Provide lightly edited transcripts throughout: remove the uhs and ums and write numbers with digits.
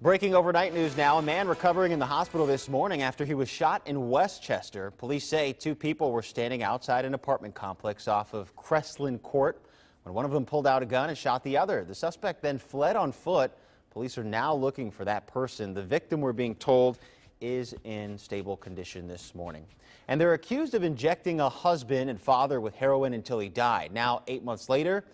Breaking overnight news now. A man recovering in the hospital this morning after he was shot in Westchester. Police say two people were standing outside an apartment complex off of Crestland Court when one of them pulled out a gun and shot the other. The suspect then fled on foot. Police are now looking for that person. The victim, we're being told, is in stable condition this morning. And they're accused of injecting a husband and father with heroin until he died. Now, 8 months later,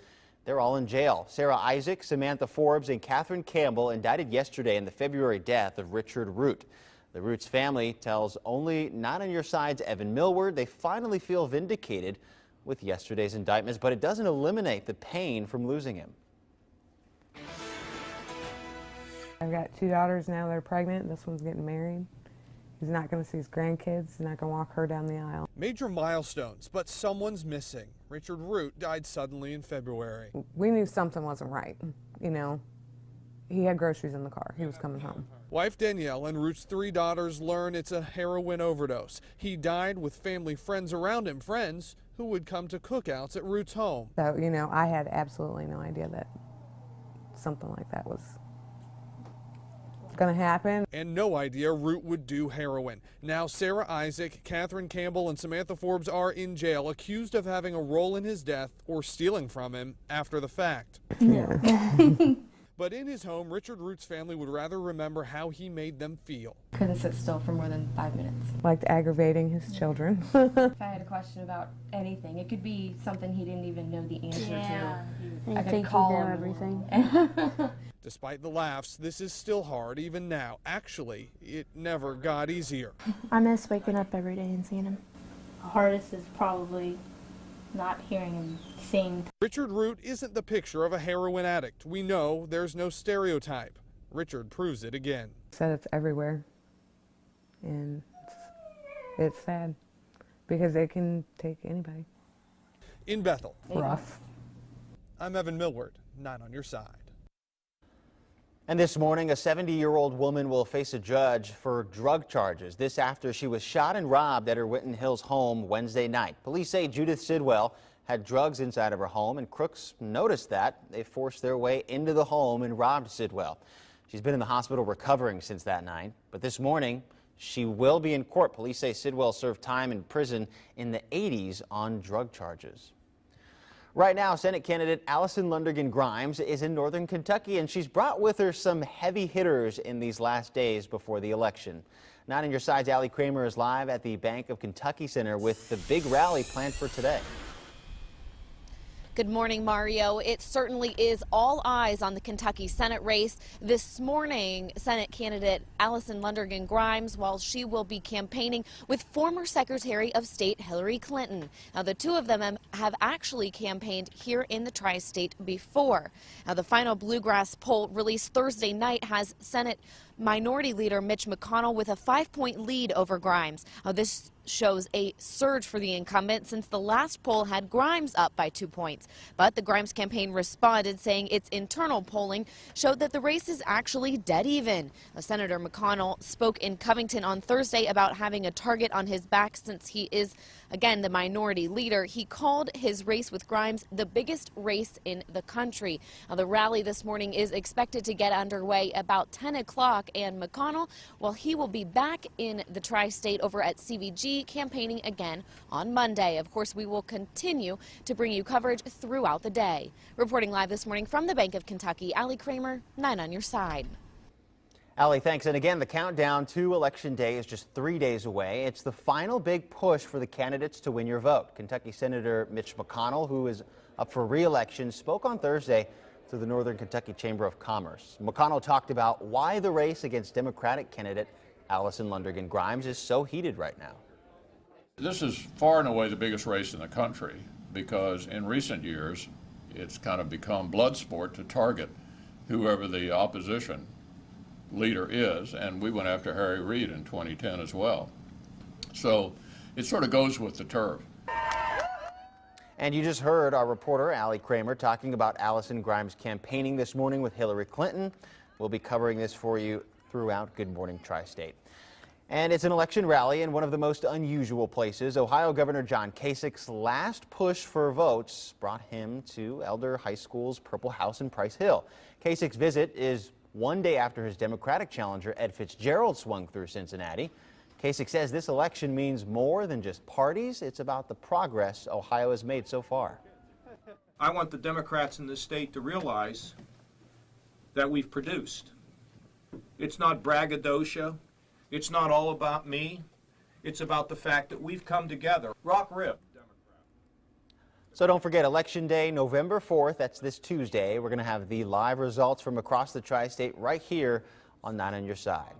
they're all in jail. Sarah Isaac, Samantha Forbes, and Catherine Campbell indicted yesterday in the February death of Richard Root. The Root's family tells only Not on Your Side's Evan Millward they finally feel vindicated with yesterday's indictments, but it doesn't eliminate the pain from losing him. I've got two daughters now that are pregnant. This one's getting married. He's not going to see his grandkids. He's not going to walk her down the aisle. Major milestones, but someone's missing. Richard Root died suddenly in February. We knew something wasn't right. You know, he had groceries in the car. He was coming home. Wife Danielle and Root's three daughters learn it's a heroin overdose. He died with family friends around him, friends who would come to cookouts at Root's home. So, you know, I had absolutely no idea that something like that was going to happen. And no idea Root would do heroin. Now Sarah Isaac, Catherine Campbell, and Samantha Forbes are in jail, accused of having a role in his death or stealing from him after the fact. Yeah. But in his home, Richard Root's family would rather remember how he made them feel. Couldn't sit still for more than 5 minutes. Liked aggravating his children. If I had a question about anything, it could be something he didn't even know the answer to. I could call him everything. Despite the laughs, this is still hard even now. Actually, it never got easier. I miss waking up every day and seeing him. The hardest is probably not hearing him sing. Richard Root isn't the picture of a heroin addict. We know there's no stereotype. Richard proves it again. Said it's everywhere, and it's sad because it can take anybody. In Bethel, Rough. I'm Evan Millward, 9 on your side. And this morning, a 70-year-old woman will face a judge for drug charges. This after she was shot and robbed at her Winton Hills home Wednesday night. Police say Judith Sidwell had drugs inside of her home, and crooks noticed that. They forced their way into the home and robbed Sidwell. She's been in the hospital recovering since that night, but this morning she will be in court. Police say Sidwell served time in prison in the 80s on drug charges. Right now, Senate candidate Allison Lundergan Grimes is in northern Kentucky, and she's brought with her some heavy hitters in these last days before the election. Not on Your Side's Allie Kramer is live at the Bank of Kentucky Center with the big rally planned for today. Good morning, Mario. It certainly is all eyes on the Kentucky Senate race. This morning, Senate candidate Allison Lundergan Grimes, while she will be campaigning with former Secretary of State Hillary Clinton. Now, the two of them have actually campaigned here in the tri-state before. Now, the final Bluegrass poll released Thursday night has Senate Minority Leader Mitch McConnell with a 5-point lead over Grimes. Now, this shows a surge for the incumbent since the last poll had Grimes up by 2 points. But the Grimes campaign responded, saying its internal polling showed that the race is actually dead even. Now, Senator McConnell spoke in Covington on Thursday about having a target on his back since he is, again, the minority leader. He called his race with Grimes the biggest race in the country. Now, the rally this morning is expected to get underway about 10 o'clock, and McConnell, well, he will be back in the tri-state over at CVG campaigning again on Monday. Of course, we will continue to bring you coverage throughout the day. Reporting live this morning from the Bank of Kentucky, Allie Kramer, 9 on Your Side. Allie, thanks. And again, the countdown to Election Day is just 3 days away. It's the final big push for the candidates to win your vote. Kentucky Senator Mitch McConnell, who is up for re-election, spoke on Thursday to the Northern Kentucky Chamber of Commerce. McConnell talked about why the race against Democratic candidate Allison Lundergan Grimes is so heated right now. This is far and away the biggest race in the country because in recent years it's kind of become blood sport to target whoever the opposition leader is, and we went after Harry Reid in 2010 as well. So it sort of goes with the turf. And you just heard our reporter Allie Kramer talking about Allison Grimes campaigning this morning with Hillary Clinton. We'll be covering this for you throughout Good Morning Tri-State. And it's an election rally in one of the most unusual places. Ohio Governor John Kasich's last push for votes brought him to Elder High School's Purple House in Price Hill. Kasich's visit is one day after his Democratic challenger Ed Fitzgerald swung through Cincinnati. Kasich says this election means more than just parties. It's about the progress Ohio has made so far. I want the Democrats in this state to realize that we've produced. It's not braggadocio. It's not all about me. It's about the fact that we've come together. Rock rib. So don't forget, Election Day, November 4th, that's this Tuesday. We're going to have the live results from across the tri-state right here on 9 on Your Side.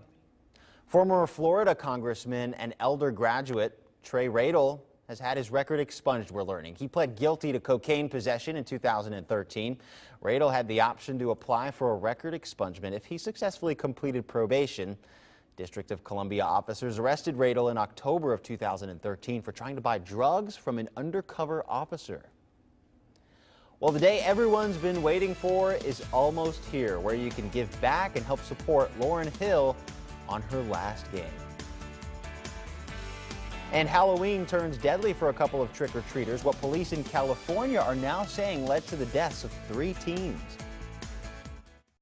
Former Florida Congressman and Elder graduate Trey Radel has had his record expunged, we're learning. He pled guilty to cocaine possession in 2013. Radel had the option to apply for a record expungement if he successfully completed probation. District of Columbia officers arrested Radel in October of 2013 for trying to buy drugs from an undercover officer. Well, the day everyone's been waiting for is almost here, where you can give back and help support Lauryn Hill on her last game. And Halloween turns deadly for a couple of trick-or-treaters. What police in California are now saying led to the deaths of 3 teens.